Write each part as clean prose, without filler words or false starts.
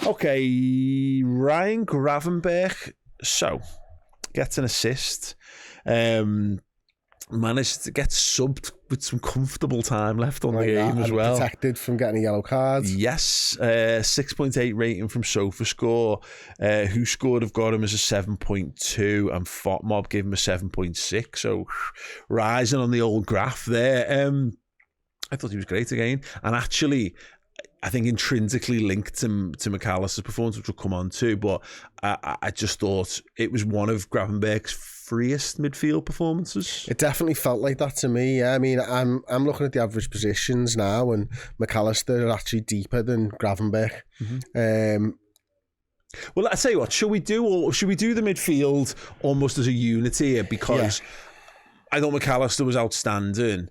Okay, Ryan Gravenberch, gets an assist. Managed to get subbed with some comfortable time left on the game as well. Protected from getting a yellow card. Yes, 6.8 rating from SofaScore. Who Scored have got him as a 7.2, and FOTMob gave him a 7.6. So rising on the old graph there. I thought he was great again, and actually, I think intrinsically linked to Mac Allister's performance, which we'll come on to. But I just thought it was one of Gravenberch's freest midfield performances. It definitely felt like that to me. Yeah, I mean, I'm looking at the average positions now, and Mac Allister are actually deeper than Gravenberch. Well, I tell you what, should we do the midfield almost as a unit here? Because I thought Mac Allister was outstanding.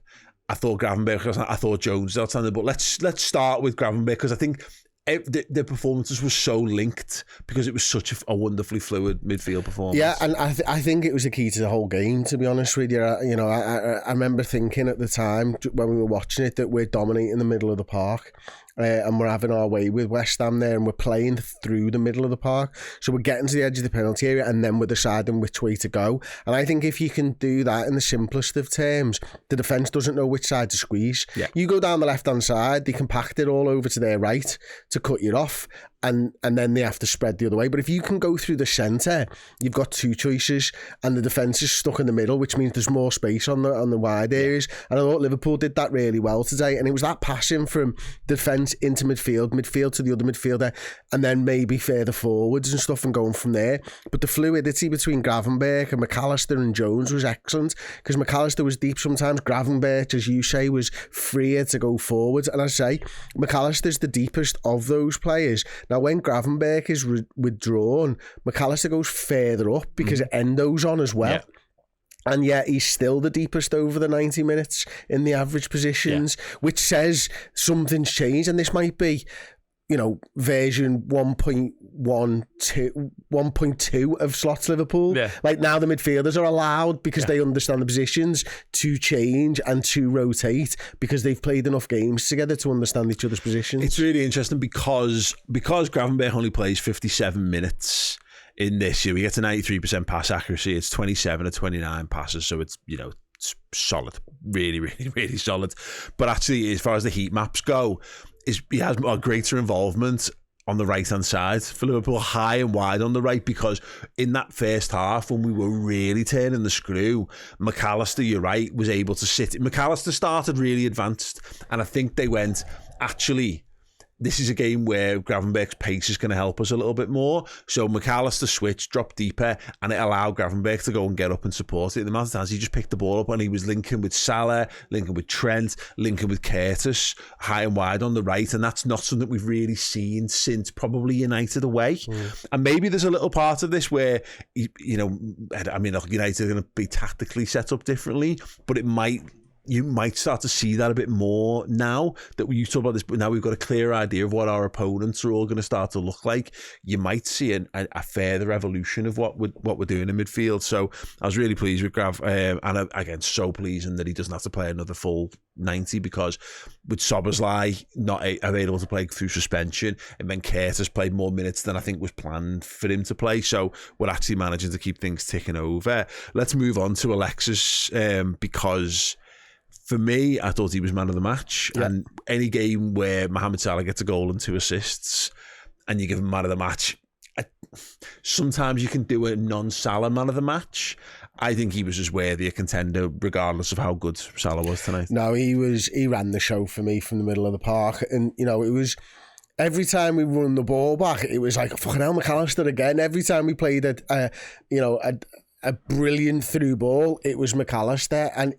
I thought Gravenberch, I thought Jones was outstanding. But let's start with Gravenberch, because I think the performances were so linked because it was such a wonderfully fluid midfield performance. Yeah, and I think it was the key to the whole game, to be honest with you. I remember thinking at the time when we were watching it that we're dominating the middle of the park. And we're having our way with West Ham there, and we're playing through the middle of the park. So we're getting to the edge of the penalty area, and then we're deciding which way to go. And I think if you can do that in the simplest of terms, the defence doesn't know which side to squeeze. Yeah. You go down the left-hand side, they compact it all over to their right to cut you off, and then they have to spread the other way. But if you can go through the centre, you've got two choices, and the defence is stuck in the middle, which means there's more space on the wide areas. And I thought Liverpool did that really well today, and it was that passing from defence into midfield to the other midfielder, and then maybe further forwards and stuff, and going from there. But the fluidity between Gravenberch and Mac Allister and Jones was excellent, because Mac Allister was deep sometimes. Gravenberch, as you say, was freer to go forwards, and I say Mac Allister's the deepest of those players. Now, when Gravenberch is withdrawn, Mac Allister goes further up because Endo's on as well. Yeah. And yet he's still the deepest over the 90 minutes in the average positions, which says something's changed. And this might be, version 1.2 of Slots Liverpool. Yeah. Like now the midfielders are allowed, because they understand the positions, to change and to rotate, because they've played enough games together to understand each other's positions. It's really interesting because Gravenberch only plays 57 minutes in this year. We get to 93% pass accuracy. It's 27 of 29 passes, so it's it's solid, really, really, really solid. But actually, as far as the heat maps go, he has a greater involvement on the right hand side for Liverpool, high and wide on the right, because in that first half when we were really turning the screw, Mac Allister, you're right, was able to sit. Mac Allister started really advanced, and I think they went, actually, this is a game where Gravenberch's pace is going to help us a little bit more. So Mac Allister switched, dropped deeper, and it allowed Gravenberch to go and get up and support it. The amount of times he just picked the ball up, and he was linking with Salah, linking with Trent, linking with Curtis, high and wide on the right. And that's not something we've really seen since probably United away. And maybe there's a little part of this where, United are going to be tactically set up differently, but you might start to see that a bit more now that you talk about this, but now we've got a clear idea of what our opponents are all going to start to look like. You might see a further evolution of what we're doing in midfield. So I was really pleased with Grav, and again, so pleasing that he doesn't have to play another full 90, because with Szoboszlai not available to play through suspension, it meant Curtis played more minutes than I think was planned for him to play. So we're actually managing to keep things ticking over. Let's move on to Alexis, because for me, I thought he was man of the match. Yeah. And any game where Mohamed Salah gets a goal and 2 assists and you give him man of the match, sometimes you can do a non-Salah man of the match. I think he was as worthy a contender regardless of how good Salah was tonight. No, he ran the show for me from the middle of the park. And, it was... Every time we run the ball back, it was like, fucking hell, Mac Allister again. Every time we played a brilliant through ball, it was Mac Allister, and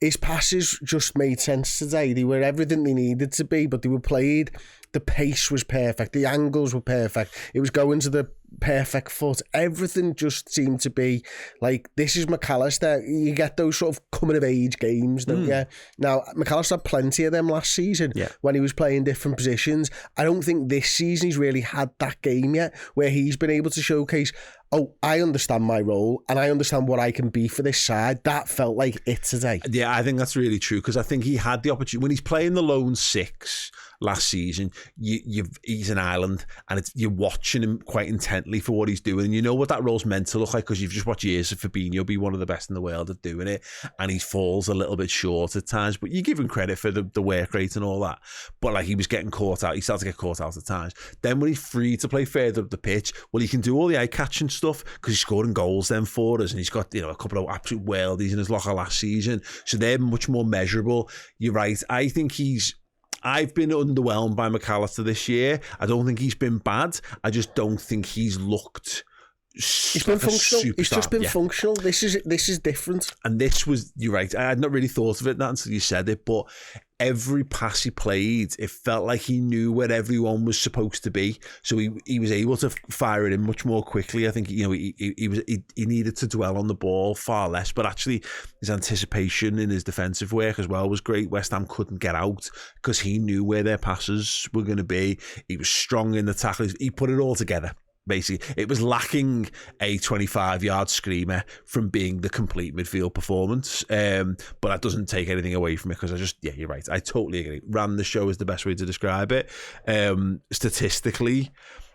his passes just made sense today. They were everything they needed to be, but they were played. The pace was perfect. The angles were perfect. It was going to the perfect foot. Everything just seemed to be like, this is Mac Allister. You get those sort of coming of age games, don't you? Now, Mac Allister had plenty of them last season when he was playing different positions. I don't think this season he's really had that game yet where he's been able to showcase, oh, I understand my role and I understand what I can be for this side. That felt like it today. Yeah, I think that's really true, because I think he had the opportunity when he's playing the lone 6. last season, he's an island, and you're watching him quite intently for what he's doing, and you know what that role's meant to look like because you've just watched years of Fabinho be one of the best in the world at doing it, and he falls a little bit short at times, but you give him credit for the work rate and all that. But like, he was getting caught out, he started to get caught out at times. Then when he's free to play further up the pitch, well, he can do all the eye-catching stuff because he's scoring goals then for us, and he's got, you know, a couple of absolute worldies in his locker last season, so they're much more measurable. You're right. I think I've been underwhelmed by Mac Allister this year. I don't think he's been bad. I just don't think he's looked. He's been functional. He's just been functional. This is different. And this was, you're right, I had not really thought of it that until you said it, but every pass he played, it felt like he knew where everyone was supposed to be. So he was able to fire it in much more quickly. I think, you know, he needed to dwell on the ball far less, but actually his anticipation in his defensive work as well was great. West Ham couldn't get out because he knew where their passes were going to be. He was strong in the tackles. He put it all together. Basically, it was lacking a 25-yard screamer from being the complete midfield performance. But that doesn't take anything away from it because you're right. I totally agree. Ran the show is the best way to describe it. Statistically,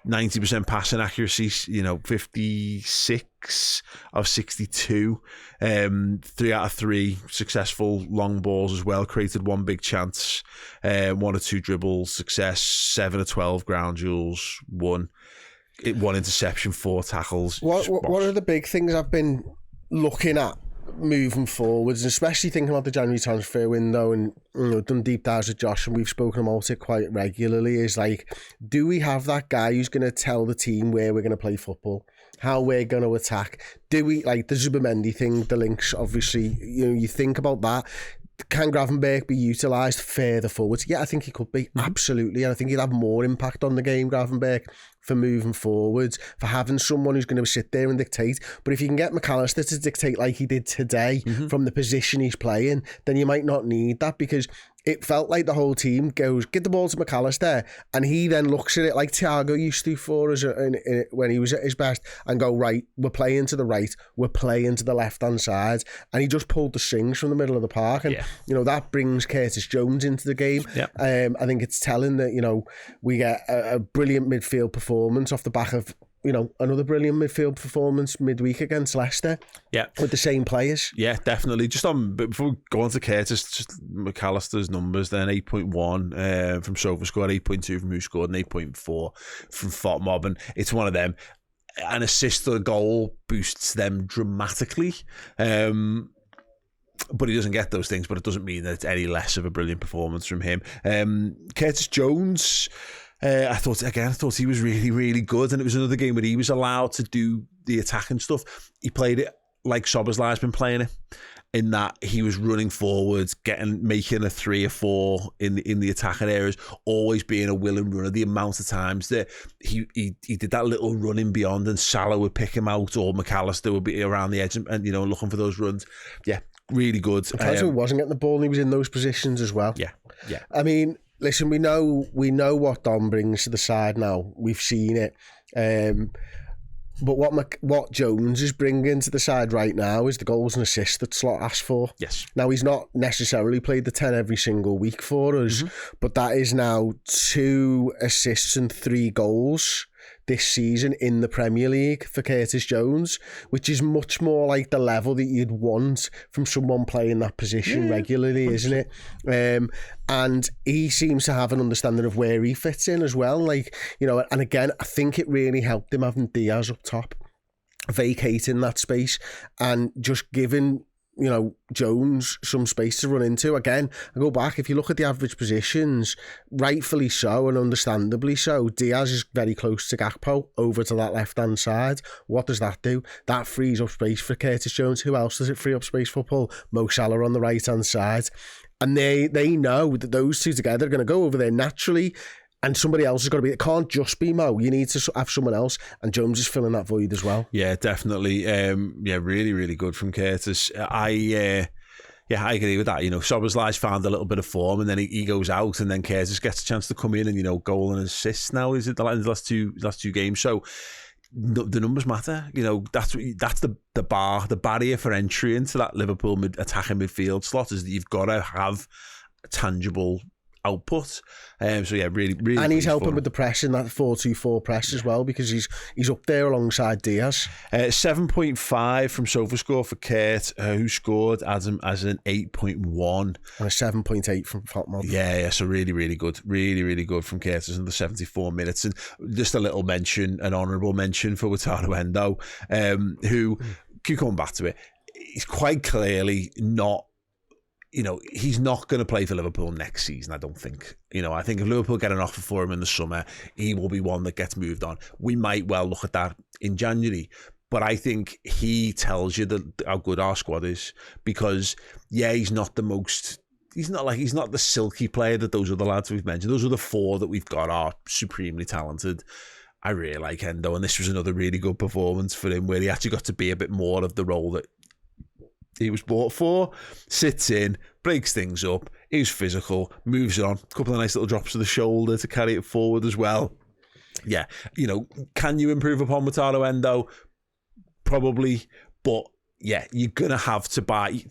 90% passing accuracy, 56 of 62, 3 out of 3 successful long balls as well, created one big chance, 1 or 2 dribbles success, 7 of 12 ground duels, 1 interception, 4 tackles. What are the big things I've been looking at moving forwards, and especially thinking about the January transfer window, and done deep dives with Josh, and we've spoken about it quite regularly, is like, do we have that guy who's going to tell the team where we're going to play football, how we're going to attack? Do we, like the Zubimendi thing, the links, obviously, you think about that. Can Gravenberch be utilised further forwards? Yeah, I think he could be, absolutely. And I think he'd have more impact on the game, Gravenberch, for moving forwards, for having someone who's going to sit there and dictate. But if you can get Mac Allister to dictate like he did today from the position he's playing, then you might not need that, because it felt like the whole team goes, get the ball to Mac Allister, and he then looks at it like Thiago used to for us when he was at his best, and go, right, we're playing to the right, we're playing to the left-hand side, and he just pulled the strings from the middle of the park, and that brings Curtis Jones into the game. I think it's telling that we get a brilliant midfield performance off the back of another brilliant midfield performance midweek against Leicester. Yeah, with the same players. Yeah, definitely. But before we go on to Curtis, just Mac Allister's numbers then: 8.1 from SofaScore, 8.2 from Who Scored, and 8.4 from FOTMob, and it's one of them. An assist or a goal boosts them dramatically. But he doesn't get those things, but it doesn't mean that it's any less of a brilliant performance from him. Curtis Jones, I thought he was really, really good, and it was another game where he was allowed to do the attacking stuff. He played it like Szoboszlai's been playing it, in that he was running forwards, making a 3 or 4 in the attacking areas, always being a willing runner. The amount of times that he did that little running beyond, and Salah would pick him out, or Mac Allister would be around the edge and looking for those runs. Yeah, really good. He wasn't getting the ball, and he was in those positions as well. Yeah. I mean, listen, we know what Don brings to the side now. We've seen it. But what Jones is bringing to the side right now is the goals and assists that Slot asked for. Yes. Now, he's not necessarily played the 10 every single week for us, but that is now 2 assists and 3 goals this season in the Premier League for Curtis Jones, which is much more like the level that you'd want from someone playing that position regularly, isn't it? And he seems to have an understanding of where he fits in as well. And again, I think it really helped him having Diaz up top, vacating that space and just giving Jones some space to run into. Again, I go back, if you look at the average positions, rightfully so and understandably so, Diaz is very close to Gakpo over to that left-hand side. What does that do? That frees up space for Curtis Jones. Who else does it free up space for, Paul? Mo Salah on the right-hand side. And they know that those two together are going to go over there naturally, and somebody else has got to be. It can't just be Mo. You need to have someone else, and Jones is filling that void as well. Yeah, definitely. Really, really good from Curtis. I agree with that. Szoboszlai's found a little bit of form, and then he goes out, and then Curtis gets a chance to come in and goal and assist. Now is it the last two games? So the numbers matter. That's the barrier for entry into that Liverpool attacking midfield slot, is that you've got to have tangible output. So yeah, really, really. And he's helping with the press in that 4-2-4 press as well, because he's up there alongside Diaz. 7.5 from SofaScore for Kurt, who scored as an 8.1 and a 7.8 from Fatmod. Yeah. So really, really good, really good from Curtis in the 74 minutes. And just a little mention, an honourable mention for Wataru Endo, who, keep coming back to it, he's quite clearly not. He's not going to play for Liverpool next season, I don't think. I think if Liverpool get an offer for him in the summer, he will be one that gets moved on. We might well look at that in January. But I think he tells you how good our squad is, because, yeah, he's not the silky player that those other lads we've mentioned. Those are the four that we've got are supremely talented. I really like Endo, and this was another really good performance for him, where he actually got to be a bit more of the role that he was bought for. Sits in, breaks things up, he's physical, moves on, a couple of nice little drops to the shoulder to carry it forward as well. Yeah, can you improve upon Wataru Endo? Probably, but yeah, you're gonna have to buy.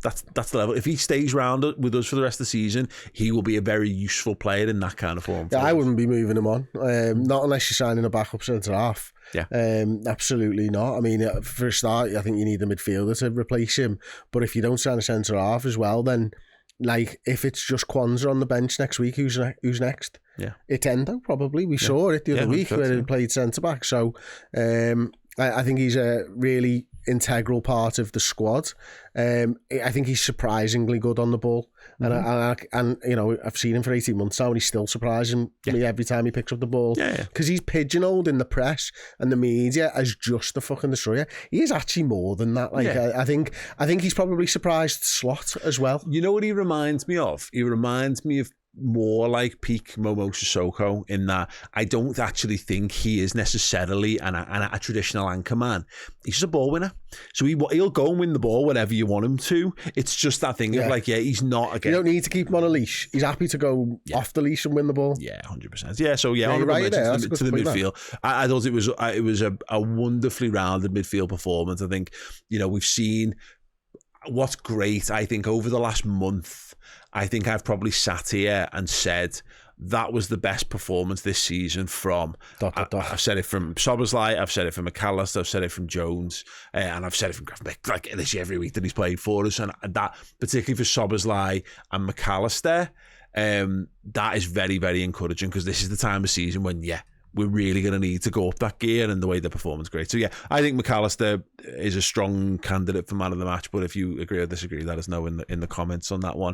That's the level. If he stays around with us for the rest of the season, he will be a very useful player in that kind of form. Yeah, I wouldn't be moving him on, not unless you're signing a backup centre half. Yeah, absolutely not. I mean, for a start, I think you need a midfielder to replace him. But if you don't sign a centre half as well, then if it's just Kwanzaa on the bench next week, who's next? Yeah, it's Endo probably. We saw it the other week where he played centre back. So I think he's a really integral part of the squad. I think he's surprisingly good on the ball, and I've seen him for 18 months now, and he's still surprising me every time he picks up the ball. Because he's pigeonholed in the press and the media as just a fucking destroyer. He is actually more than that. I think he's probably surprised Slot as well. You know what he reminds me of? He reminds me of more like peak Momo Sissoko, in that I don't actually think he is necessarily a traditional anchor man. He's just a ball winner. So he'll go and win the ball whenever you want him to. It's just that thing of he's not again. You don't need to keep him on a leash. He's happy to go off the leash and win the ball. Yeah, 100%. Yeah, so honourable mention to the midfield. I thought it was a wonderfully rounded midfield performance. I think, we've seen what's great, I think, over the last month. I think I've probably sat here and said that was the best performance this season from... I've said it from Szoboszlai, I've said it from Mac Allister, I've said it from Jones, and I've said it from Gravenberch, like literally every week that he's played for us. And that, particularly for Szoboszlai and Mac Allister, that is very, very encouraging, because this is the time of season when, we're really going to need to go up that gear, and the way the performance is great. So, I think Mac Allister is a strong candidate for man of the match, but if you agree or disagree, let us know in the comments on that one.